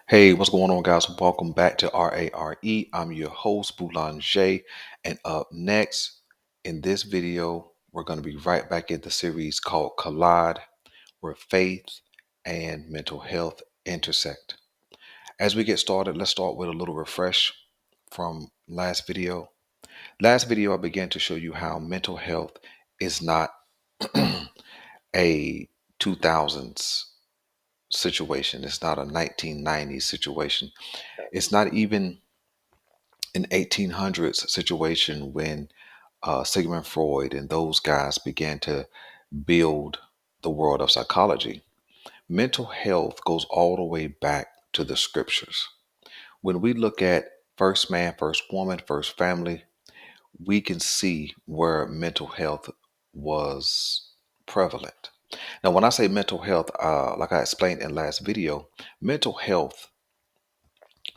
Hey, what's going on, guys? Welcome back to R.A.R.E. I'm your host, Boulanger. And up next in this video, we're going to be right back in the series called Collide, where faith and mental health intersect. As we get started, let's start with a little refresh from last video. Last video, I began to show you how mental health is not a 2000s situation. It's not a 1990s situation. It's not even an 1800s situation when Sigmund Freud and those guys began to build the world of psychology. Mental health goes all the way back to the scriptures. When we look at first man, first woman, first family, we can see where mental health was prevalent. Now, when I say mental health, like I explained in last video, mental health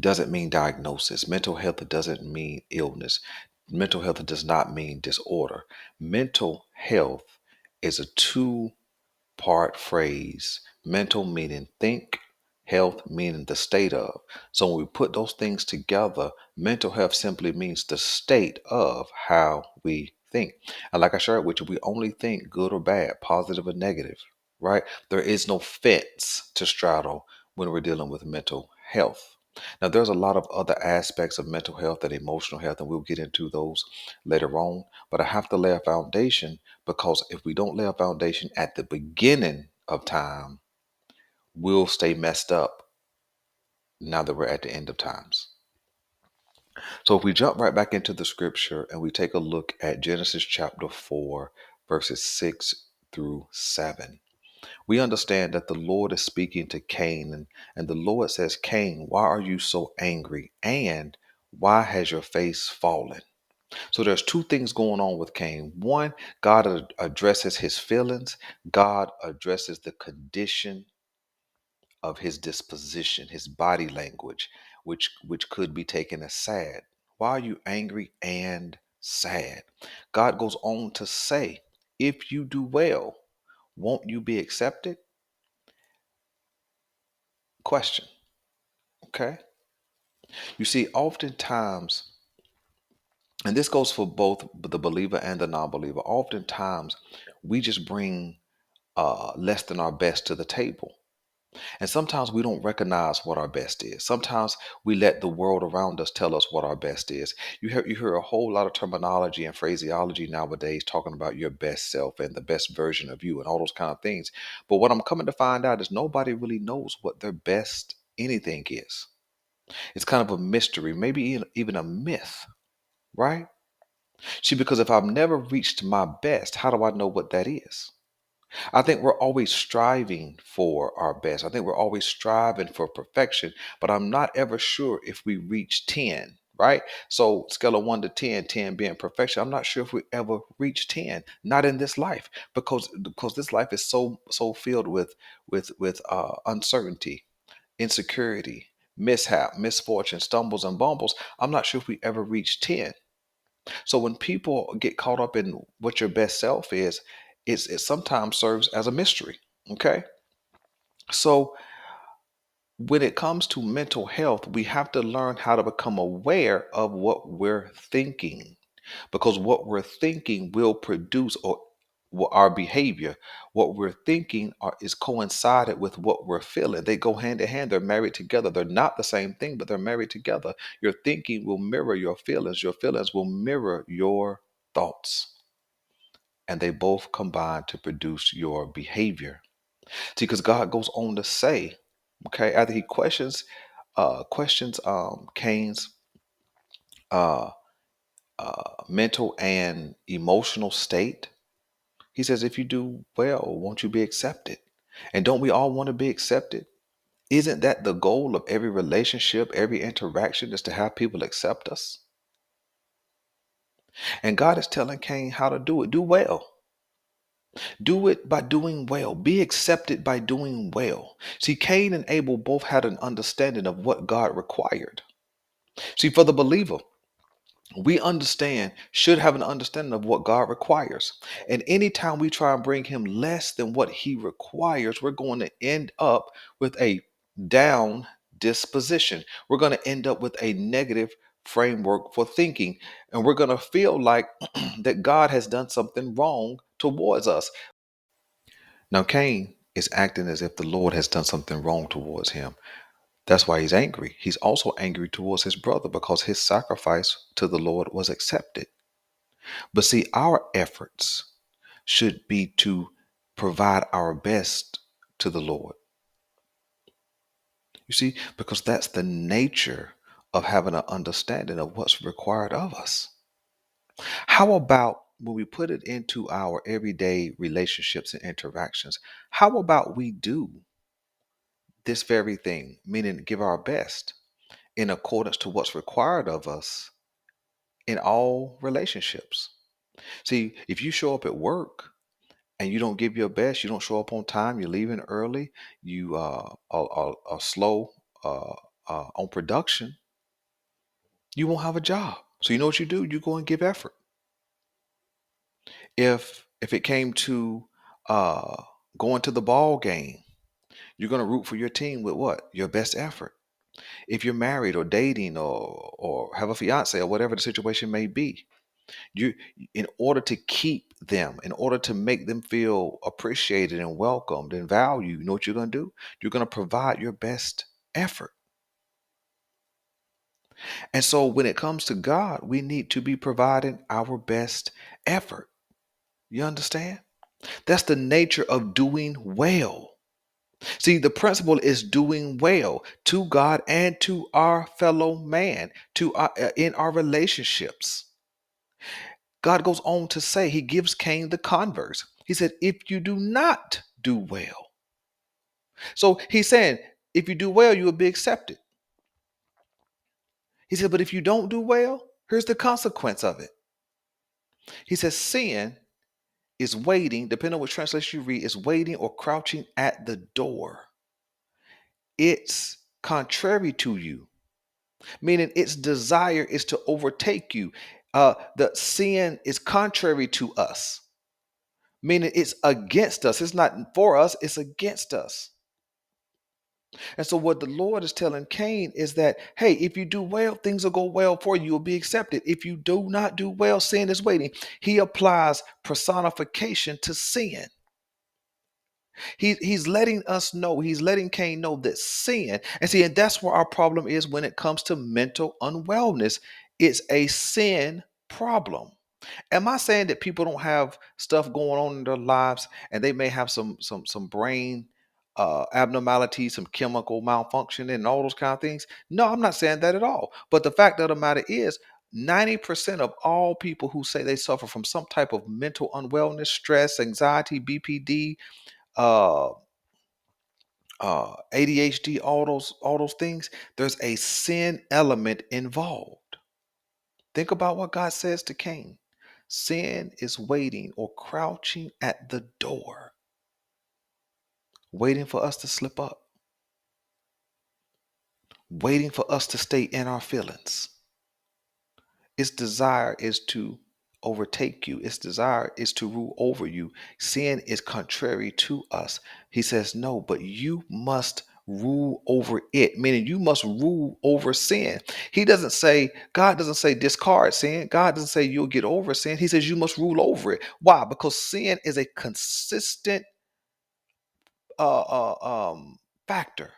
doesn't mean diagnosis. Mental health doesn't mean illness. Mental health does not mean disorder. Mental health is a two-part phrase. Mental meaning think, health meaning the state of. So when we put those things together, mental health simply means the state of how we think. And like I shared with you, we only think good or bad, positive or negative, right? There is no fence to straddle when we're dealing with mental health. Now, there's a lot of other aspects of mental health and emotional health, and we'll get into those later on. But I have to lay a foundation because if we don't lay a foundation at the beginning of time, we'll stay messed up now that we're at the end of times. So if we jump right back into the scripture and we take a look at Genesis chapter 4, verses 6 through 7, we understand that the Lord is speaking to Cain, and the Lord says, Cain, why are you so angry? And why has your face fallen? So there's two things going on with Cain. One, God addresses his feelings. God addresses the condition of his disposition, his body language, which could be taken as sad. Why are you angry and sad? God goes on to say, if you do well, won't you be accepted? Question. Okay. You see, oftentimes, and this goes for both the believer and the non-believer, oftentimes we just bring less than our best to the table. And sometimes we don't recognize what our best is. Sometimes we let the world around us tell us what our best is. You hear a whole lot of terminology and phraseology nowadays talking about your best self and the best version of you and all those kind of things. But what I'm coming to find out is nobody really knows what their best anything is. It's kind of a mystery, maybe even a myth, right? See, because if I've never reached my best, how do I know what that is? I think we're always striving for our best. I think we're always striving for perfection, but I'm not ever sure if we reach 10, right? So scale of 1 to 10, 10 being perfection. I'm not sure if we ever reach 10, not in this life, because this life is so filled with uncertainty, insecurity, mishap, misfortune, stumbles and bumbles. I'm not sure if we ever reach 10. So when people get caught up in what your best self is, it sometimes serves as a mystery. Okay. So when it comes to mental health, we have to learn how to become aware of what we're thinking because what we're thinking will produce our behavior. What we're thinking is coincided with what we're feeling. They go hand in hand. They're married together. They're not the same thing, but they're married together. Your thinking will mirror your feelings. Your feelings will mirror your thoughts. And they both combine to produce your behavior. See, because God goes on to say, okay, after he questions Cain's uh, mental and emotional state. He says, if you do well, won't you be accepted? And don't we all want to be accepted? Isn't that the goal of every relationship, every interaction is to have people accept us? And God is telling Cain how to do it. Do well. Do it by doing well. Be accepted by doing well. See, Cain and Abel both had an understanding of what God required. See, for the believer, we should have an understanding of what God requires. And anytime we try and bring him less than what he requires, we're going to end up with a down, disposition. We're going to end up with a negative framework for thinking, and we're going to feel like that God has done something wrong towards us. Now, Cain is acting as if the Lord has done something wrong towards him. That's why he's angry. He's also angry towards his brother because his sacrifice to the Lord was accepted. But see, our efforts should be to provide our best to the Lord. You see, because that's the nature of having an understanding of what's required of us. How about when we put it into our everyday relationships and interactions? How about we do this very thing, meaning give our best in accordance to what's required of us in all relationships? See, if you show up at work and you don't give your best, you don't show up on time, you're leaving early, you are slow on production, you won't have a job. So you know what you do? You go and give effort. If it came to uh, going to the ball game, you're going to root for your team with what? Your best effort. If you're married or dating or have a fiance or whatever the situation may be, you in order to keep them, in order to make them feel appreciated and welcomed and valued, you know what you're going to do? You're going to provide your best effort. And so when it comes to God, we need to be providing our best effort. You understand? That's the nature of doing well. See, the principle is doing well to God and to our fellow man, in our relationships. God goes on to say, he gives Cain the converse. He said, if you do not do well. So he's saying, if you do well, you will be accepted. He said, but if you don't do well, here's the consequence of it. He says, sin is waiting, depending on which translation you read, is waiting or crouching at the door. It's contrary to you, meaning its desire is to overtake you. The sin is contrary to us, meaning it's against us. It's not for us, it's against us. And so, what the Lord is telling Cain is that, hey, if you do well, things will go well for you, you'll be accepted. If you do not do well, sin is waiting. He applies personification to sin. He's letting us know, he's letting Cain know that sin, and see, and that's where our problem is when it comes to mental unwellness. It's a sin problem. Am I saying that people don't have stuff going on in their lives and they may have some brain abnormalities, some chemical malfunction, and all those kind of things? No, I'm not saying that at all. But the fact of the matter is, 90% of all people who say they suffer from some type of mental unwellness, stress, anxiety, BPD, uh, ADHD, all those things, there's a sin element involved. Think about what God says to Cain. Sin is waiting or crouching at the door, waiting for us to slip up, waiting for us to stay in our feelings. Its desire is to overtake you. Its desire is to rule over you. Sin is contrary to us. He says, no, but you must rule over it, meaning you must rule over sin. God doesn't say discard sin. God doesn't say you'll get over sin. He says you must rule over it. Why? Because sin is a consistent factor.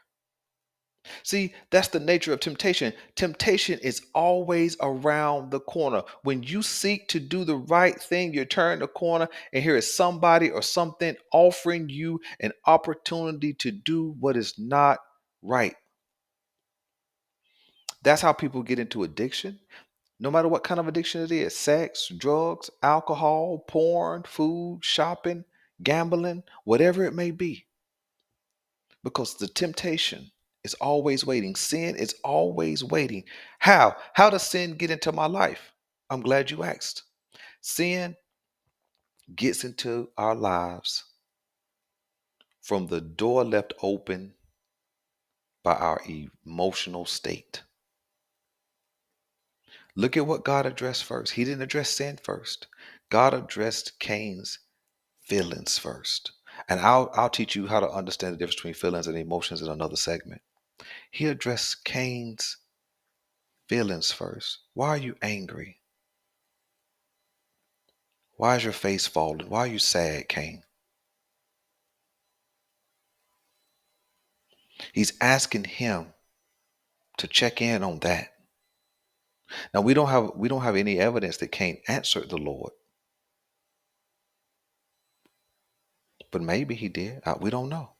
See, that's the nature of temptation. Temptation is always around the corner. When you seek to do the right thing, you turn the corner, and here is somebody or something offering you an opportunity to do what is not right. That's how people get into addiction. No matter what kind of addiction it is: sex, drugs, alcohol, porn, food, shopping, gambling, whatever it may be. Because the temptation is always waiting. Sin is always waiting. How? How does sin get into my life? I'm glad you asked. Sin gets into our lives from the door left open by our emotional state. Look at what God addressed first. He didn't address sin first. God addressed Cain's feelings first. And I'll teach you how to understand the difference between feelings and emotions in another segment. He addressed Cain's feelings first. Why are you angry? Why is your face falling? Why are you sad, Cain? He's asking him to check in on that. Now we don't have any evidence that Cain answered the Lord, but maybe he did. We don't know.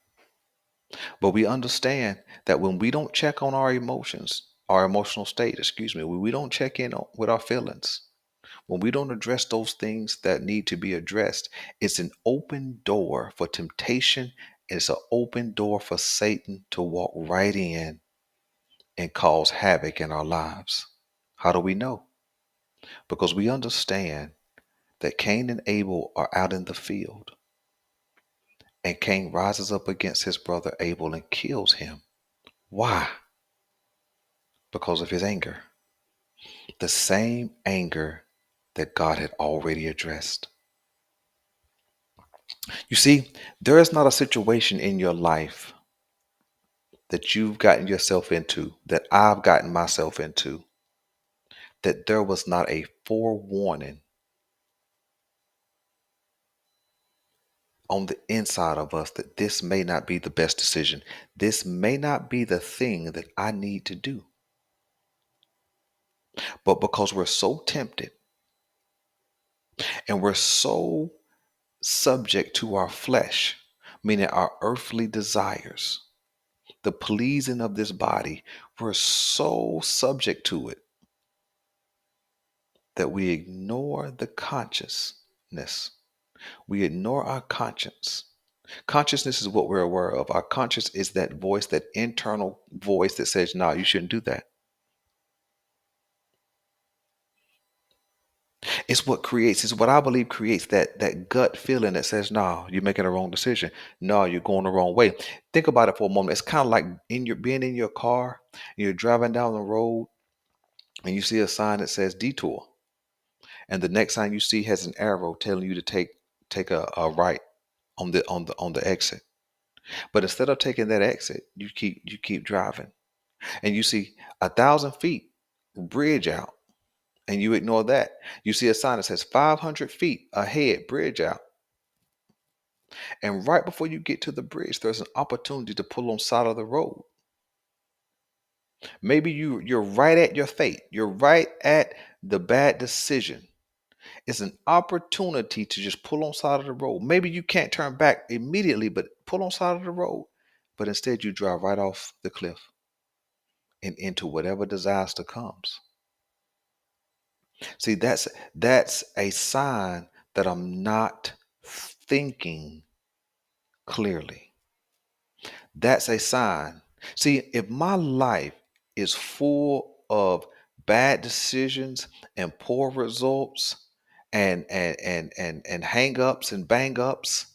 But we understand that when we don't check on our emotions, our emotional state, when we don't check in with our feelings, when we don't address those things that need to be addressed, it's an open door for temptation. It's an open door for Satan to walk right in and cause havoc in our lives. How do we know? Because we understand that Cain and Abel are out in the field, and Cain rises up against his brother Abel and kills him. Why? Because of his anger. The same anger that God had already addressed. You see, there is not a situation in your life that you've gotten yourself into, that I've gotten myself into, that there was not a forewarning on the inside of us that this may not be the best decision. This may not be the thing that I need to do. But because we're so tempted and we're so subject to our flesh, meaning our earthly desires, the pleasing of this body, we're so subject to it that we ignore the consciousness. We ignore our conscience. Consciousness is what we're aware of. Our conscience is that voice, that internal voice that says, no, you shouldn't do that. It's what I believe creates that gut feeling that says, no, you're making a wrong decision. No, you're going the wrong way. Think about it for a moment. It's kind of like being in your car, and you're driving down the road and you see a sign that says detour. And the next sign you see has an arrow telling you to take a right on the exit. But instead of taking that exit, you keep driving, and you see 1,000 feet bridge out, and you ignore that. You see a sign that says 500 feet ahead, bridge out, and right before you get to the bridge, there's an opportunity to pull on side of the road. Maybe you're right at your fate. You're right at the bad decision. It's an opportunity to just pull on side of the road. Maybe you can't turn back immediately, but pull on side of the road. But instead, you drive right off the cliff and into whatever disaster comes. See, that's a sign that I'm not thinking clearly. That's a sign. See, if my life is full of bad decisions and poor results and hang ups and bang ups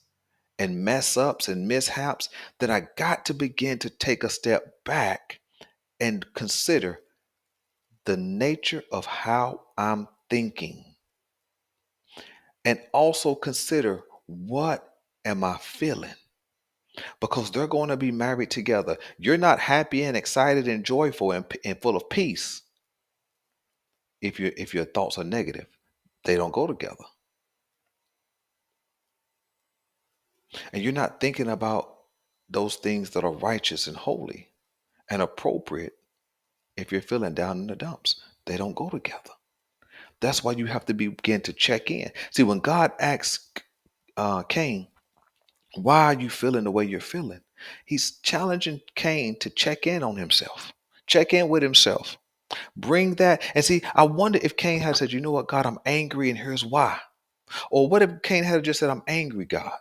and mess ups and mishaps, then I got to begin to take a step back and consider the nature of how I'm thinking, and also consider what am I feeling, because they're going to be married together. You're not happy and excited and joyful and full of peace if your thoughts are negative. They don't go together. And you're not thinking about those things that are righteous and holy and appropriate if you're feeling down in the dumps. They don't go together. That's why you have to begin to check in. See, when God asked Cain, why are you feeling the way you're feeling? He's challenging Cain to check in on himself, check in with himself. Bring that. And see, I wonder if Cain had said, you know what, God, I'm angry and here's why. Or what if Cain had just said, I'm angry, God,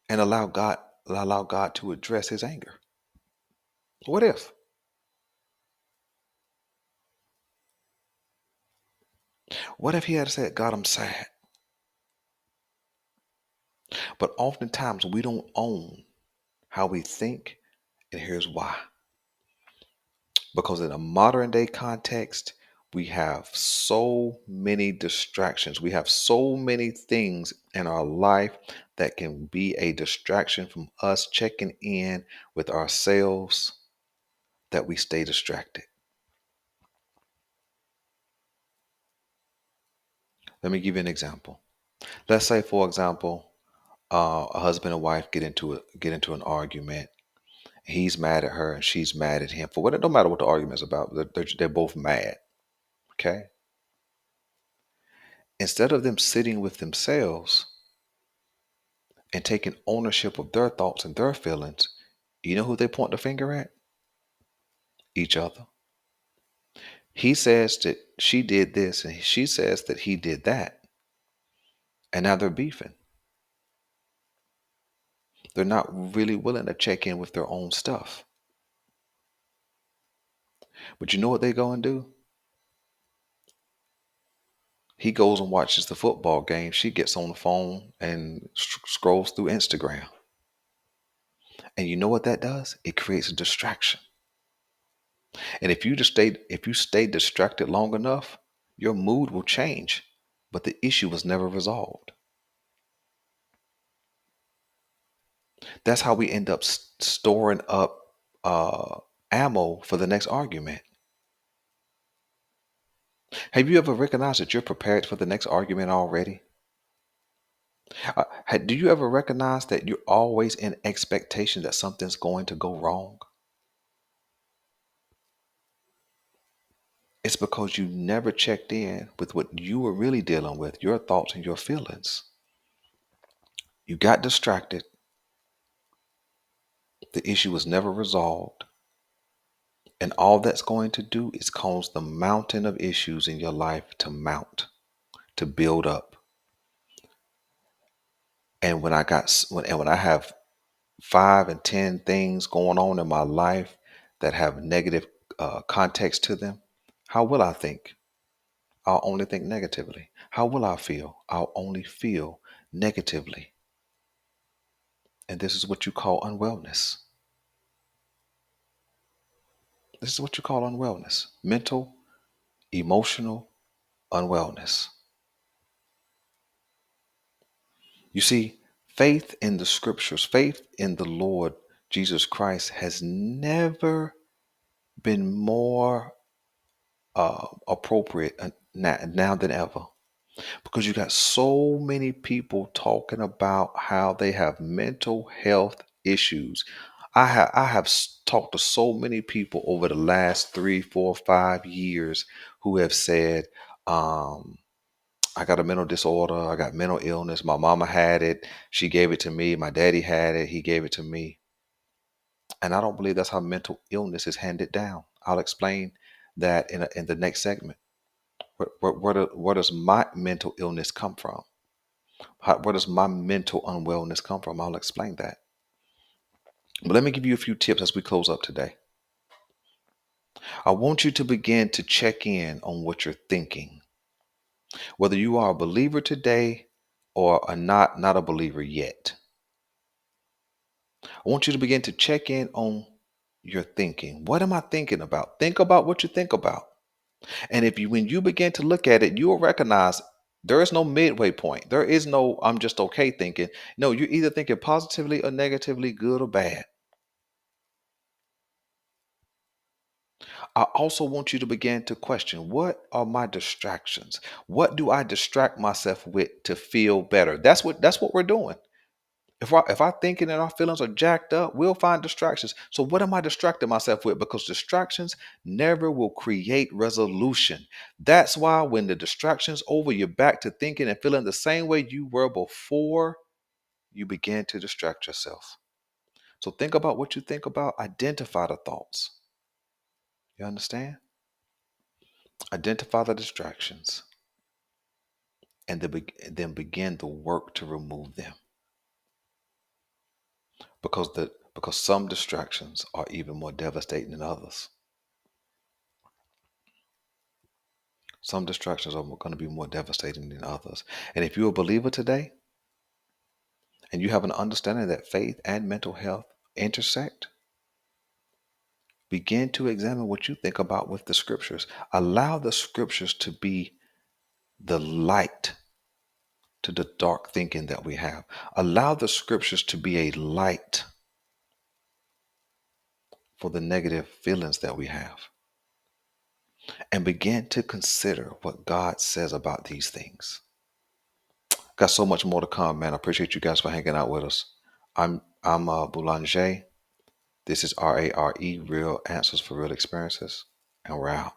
and allow God to address his anger? What if? What if he had said, God, I'm sad? But oftentimes we don't own how we think, and here's why. Because in a modern day context, we have so many distractions. We have so many things in our life that can be a distraction from us checking in with ourselves, that we stay distracted. Let me give you an example. Let's say, for example, a husband and wife get into an argument. He's mad at her and she's mad at him for what. No matter what the argument's about, they're both mad. Okay. Instead of them sitting with themselves and taking ownership of their thoughts and their feelings, you know who they point the finger at? Each other. He says that she did this and she says that he did that. And now they're beefing. They're not really willing to check in with their own stuff. But you know what they go and do? He goes and watches the football game. She gets on the phone and scrolls through Instagram. And you know what that does? It creates a distraction. And if you stay distracted long enough, your mood will change, but the issue was never resolved. That's how we end up storing up uh, ammo for the next argument. Have you ever recognized that you're prepared for the next argument already? Do you ever recognize that you're always in expectation that something's going to go wrong? It's because you never checked in with what you were really dealing with, your thoughts and your feelings. You got distracted. The issue was never resolved. And all that's going to do is cause the mountain of issues in your life to mount, to build up. And when I have 5 and 10 things going on in my life that have negative context to them, how will I think? I'll only think negatively. How will I feel? I'll only feel negatively. And this is what you call unwellness. This is what you call unwellness. Mental, emotional unwellness. You see, faith in the scriptures, faith in the Lord Jesus Christ has never been more appropriate now than ever. Because you got so many people talking about how they have mental health issues. I have talked to so many people over the last 3, 4, 5 years who have said, I got a mental disorder, I got mental illness. My mama had it, she gave it to me. My daddy had it, he gave it to me. And I don't believe that's how mental illness is handed down. I'll explain that in the next segment. Where does my mental illness come from? Where does my mental unwellness come from? I'll explain that. But let me give you a few tips as we close up today. I want you to begin to check in on what you're thinking. Whether you are a believer today or are not a believer yet, I want you to begin to check in on your thinking. What am I thinking about? Think about what you think about. And when you begin to look at it, you will recognize there is no midway point. There is no I'm just okay thinking. No, you're either thinking positively or negatively, good or bad. I also want you to begin to question, what are my distractions? What do I distract myself with to feel better? That's what we're doing. If our thinking and our feelings are jacked up, we'll find distractions. So what am I distracting myself with? Because distractions never will create resolution. That's why when the distraction's over, you're back to thinking and feeling the same way you were before you began to distract yourself. So think about what you think about. Identify the thoughts. You understand? Identify the distractions and then begin the work to remove them. Because some distractions are even more devastating than others. Some distractions are going to be more devastating than others. And if you're a believer today and you have an understanding that faith and mental health intersect, begin to examine what you think about with the scriptures. Allow the scriptures to be the light to the dark thinking that we have. Allow the scriptures to be a light for the negative feelings that we have. And begin to consider what God says about these things. Got so much more to come, man. I appreciate you guys for hanging out with us. I'm Boulanger. This is R.A.R.E. Real Answers for Real Experiences, and we're out.